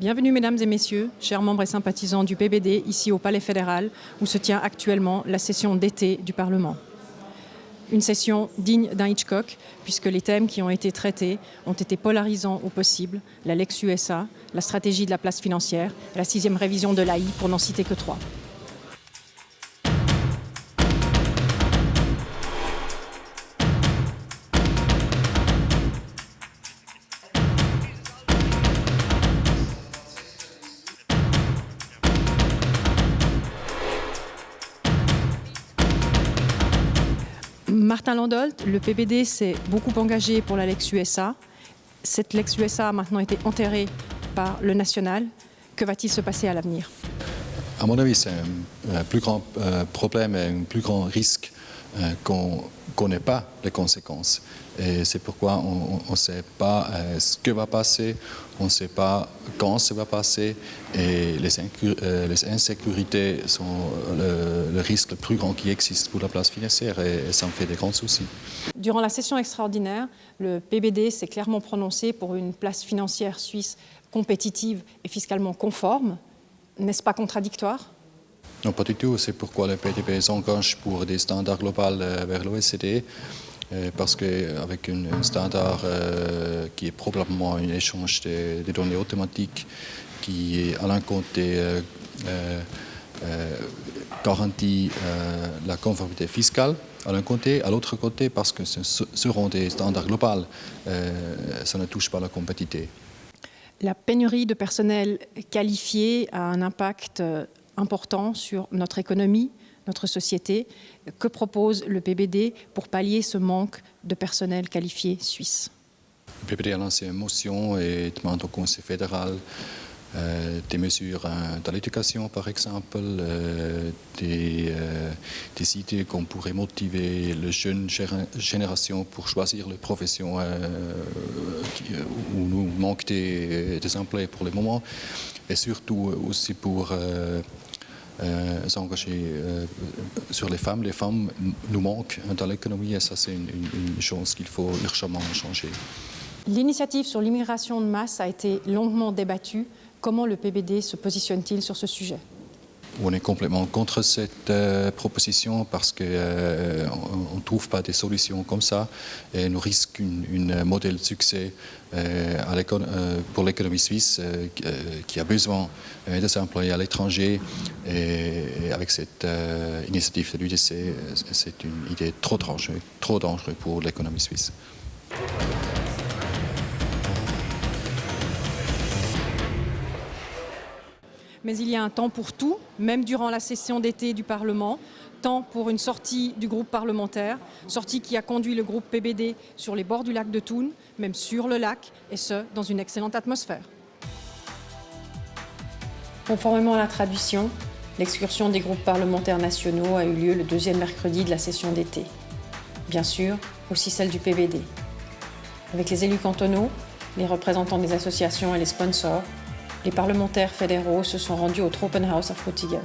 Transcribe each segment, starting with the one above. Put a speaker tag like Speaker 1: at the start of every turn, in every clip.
Speaker 1: Bienvenue mesdames et messieurs, chers membres et sympathisants du PBD, ici au Palais fédéral, où se tient actuellement la session d'été du Parlement. Une session digne d'un Hitchcock, puisque les thèmes qui ont été traités ont été polarisants au possible, la Lex USA, la stratégie de la place financière et la 6e révision de l'AI, pour n'en citer que 3. Martin Landolt, le PBD s'est beaucoup engagé pour la Lex USA. Cette Lex USA a maintenant été enterrée par le national. Que va-t-il se passer à l'avenir ?
Speaker 2: À mon avis, c'est un plus grand problème et un plus grand risque qu'on ne connaît pas les conséquences. Et c'est pourquoi on ne sait pas ce que va passer, on ne sait pas quand ça va passer. Et les insécurités sont le risque le plus grand qui existe pour la place financière et ça me fait des grands soucis.
Speaker 1: Durant la session extraordinaire, le PBD s'est clairement prononcé pour une place financière suisse compétitive et fiscalement conforme. N'est-ce pas contradictoire ?
Speaker 2: Non, pas du tout. C'est pourquoi le PDB s'engage pour des standards globaux vers l'OECD. Parce qu'avec un standard qui est probablement un échange des données automatiques qui, à l'un côté, garantit la conformité fiscale, à l'un côté, à l'autre côté, parce que ce seront des standards globaux, ça ne touche pas la compétitivité.
Speaker 1: La pénurie de personnel qualifié a un impact important sur notre économie, notre société. Que propose le PBD pour pallier ce manque de personnel qualifié suisse ?
Speaker 2: Le PBD a lancé une motion et demande au Conseil fédéral des mesures dans l'éducation, par exemple, des idées qu'on pourrait motiver les jeunes générations pour choisir les professions où nous manquons des emplois pour le moment, et surtout aussi pour s'engager sur les femmes. Les femmes nous manquent dans l'économie et ça c'est une chose qu'il faut urgemment changer.
Speaker 1: L'initiative sur l'immigration de masse a été longuement débattue. Comment le PBD se positionne-t-il sur ce sujet ?
Speaker 2: On est complètement contre cette proposition parce qu'on ne trouve pas des solutions comme ça et nous risquons un modèle de succès pour l'économie suisse qui a besoin des employés à l'étranger. Et avec cette initiative de l'UDC, c'est une idée trop dangereuse pour l'économie suisse.
Speaker 1: Mais il y a un temps pour tout, même durant la session d'été du Parlement, temps pour une sortie du groupe parlementaire, sortie qui a conduit le groupe PBD sur les bords du lac de Thun, même sur le lac, et ce, dans une excellente atmosphère. Conformément à la tradition, l'excursion des groupes parlementaires nationaux a eu lieu le 2e mercredi de la session d'été. Bien sûr, aussi celle du PBD. Avec les élus cantonaux, les représentants des associations et les sponsors, les parlementaires fédéraux se sont rendus au Tropenhaus à Frutigen.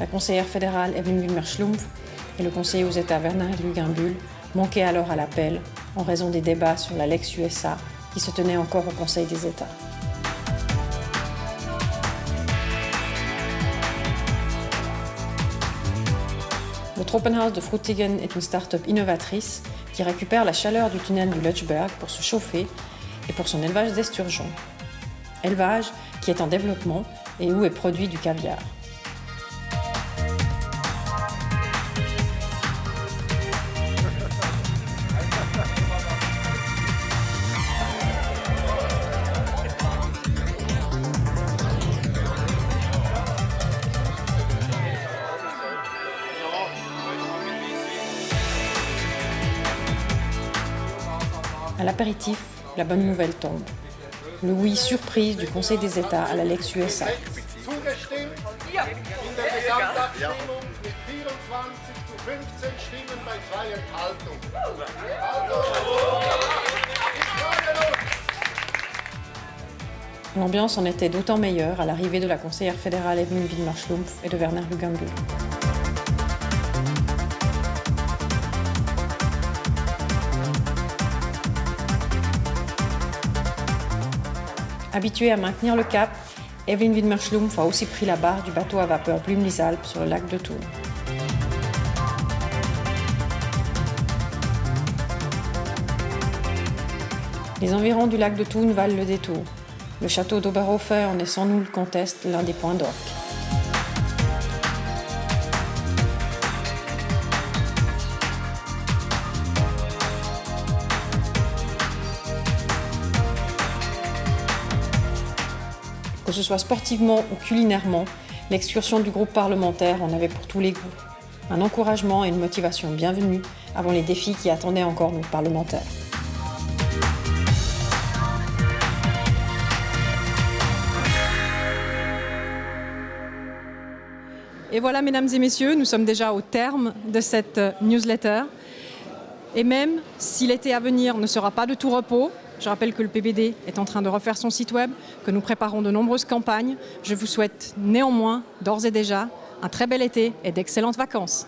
Speaker 1: La conseillère fédérale Evelyn Wilmer-Schlumpf et le conseiller aux États Werner Luginbühl manquaient alors à l'appel en raison des débats sur la Lex USA qui se tenaient encore au Conseil des États. Le Tropenhaus de Frutigen est une start-up innovatrice qui récupère la chaleur du tunnel du Lötschberg pour se chauffer et pour son élevage d'esturgeons. Élevage qui est en développement et où est produit du caviar. À l'apéritif, la bonne nouvelle tombe. Le oui surprise du Conseil des États à la Lex USA. L'ambiance en était d'autant meilleure à l'arrivée de la conseillère fédérale Evelyn Wilmer-Schlumpf et de Werner Luginbühl. Habituée à maintenir le cap, Evelyn Widmer-Schlumpf a aussi pris la barre du bateau à vapeur Blümlis-Alpes sur le lac de Thun. Les environs du lac de Thun valent le détour. Le château d'Oberhofer en est sans nul conteste l'un des points d'orgue. Que ce soit sportivement ou culinairement, l'excursion du groupe parlementaire en avait pour tous les goûts. Un encouragement et une motivation bienvenue avant les défis qui attendaient encore nos parlementaires.
Speaker 3: Et voilà, mesdames et messieurs, nous sommes déjà au terme de cette newsletter. Et même si l'été à venir ne sera pas de tout repos, je rappelle que le PBD est en train de refaire son site web, que nous préparons de nombreuses campagnes. Je vous souhaite néanmoins, d'ores et déjà, un très bel été et d'excellentes vacances.